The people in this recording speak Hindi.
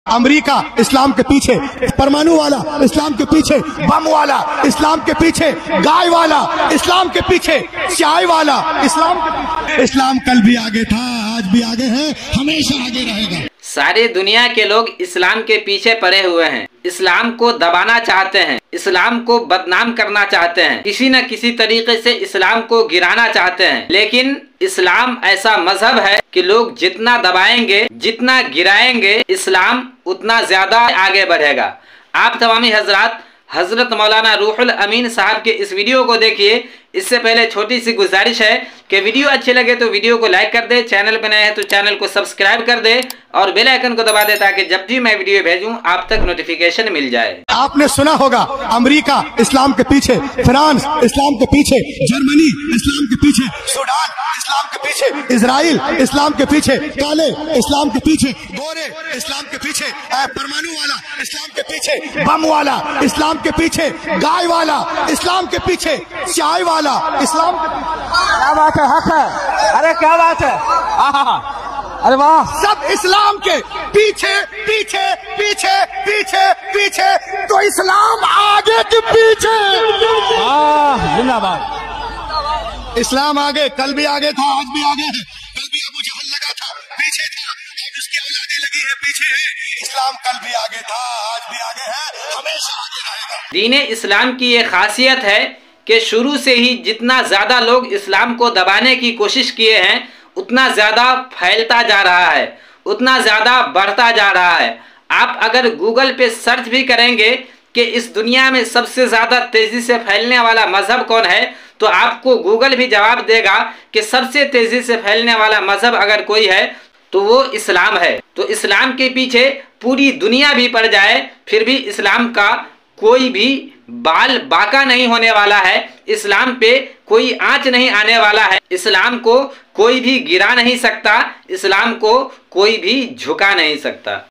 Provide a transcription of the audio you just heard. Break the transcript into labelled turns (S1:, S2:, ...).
S1: अमेरिका इस्लाम के पीछे, परमाणु वाला इस्लाम के पीछे, बम वाला इस्लाम के पीछे, गाय वाला इस्लाम के पीछे, चाय वाला इस्लाम के पीछे। इस्लाम कल भी आगे था, आज भी आगे है, हमेशा आगे रहेगा।
S2: सारी दुनिया के लोग इस्लाम के पीछे पड़े हुए हैं, इस्लाम को दबाना चाहते हैं, इस्लाम को बदनाम करना चाहते हैं, किसी न किसी तरीके से इस्लाम को गिराना चाहते हैं। लेकिन इस्लाम ऐसा मजहब है कि लोग जितना दबाएंगे, जितना गिराएंगे, इस्लाम उतना ज्यादा आगे बढ़ेगा। आप तमामी हजरात हजरत मौलाना रूहुल अमीन साहब के इस वीडियो को देखिए। इससे पहले छोटी सी गुजारिश है कि वीडियो अच्छे लगे तो वीडियो को लाइक कर दे, चैनल पर नए हैं तो चैनल को सब्सक्राइब कर दे और बेल आइकन को दबा दे ताकि जब भी मैं वीडियो भेजूं आप तक नोटिफिकेशन मिल जाए।
S1: आपने सुना होगा अमेरिका इस्लाम के पीछे, फ्रांस इस्लाम के पीछे, जर्मनी इस्लाम के पीछे, सूडान इस्लाम के पीछे, इजराइल इस्लाम के पीछे, काले इस्लाम के पीछे, गोरे इस्लाम के पीछे, परमाणु वाला इस्लाम के पीछे, बम वाला इस्लाम के पीछे, गाय वाला इस्लाम के पीछे, चाय वाला इस्लाम के पीछे।
S3: क्या बात है, हक है, अरे क्या बात है, अरे वाह।
S1: सब इस्लाम के पीछे पीछे पीछे पीछे पीछे, तो इस्लाम आगे के पीछे।
S3: जिंदाबाद।
S1: इस्लाम आगे, कल भी आगे था, आज भी आगे है। कल भी अबू जहल लगा था, पीछे था, आज उसकी औलादें लगी है, पीछे है। इस्लाम कल भी आगे था, आज भी आगे है, हमेशा आगे रहेगा।
S2: दीन इस्लाम की ये खासियत है कि शुरू से ही जितना ज्यादा लोग इस्लाम को दबाने की कोशिश किए हैं, उतना ज्यादा फैलता जा रहा है, उतना ज्यादा बढ़ता जा रहा है। आप अगर गूगल पे सर्च भी करेंगे कि इस दुनिया में सबसे ज्यादा तेजी से फैलने वाला मजहब कौन है, तो आपको गूगल भी जवाब देगा कि सबसे तेजी से फैलने वाला मजहब अगर कोई है तो वो इस्लाम है। तो इस्लाम के पीछे पूरी दुनिया भी पड़ जाए फिर भी इस्लाम का कोई भी बाल बाका नहीं होने वाला है, इस्लाम पे कोई आंच नहीं आने वाला है, इस्लाम को कोई भी गिरा नहीं सकता, इस्लाम को कोई भी झुका नहीं सकता।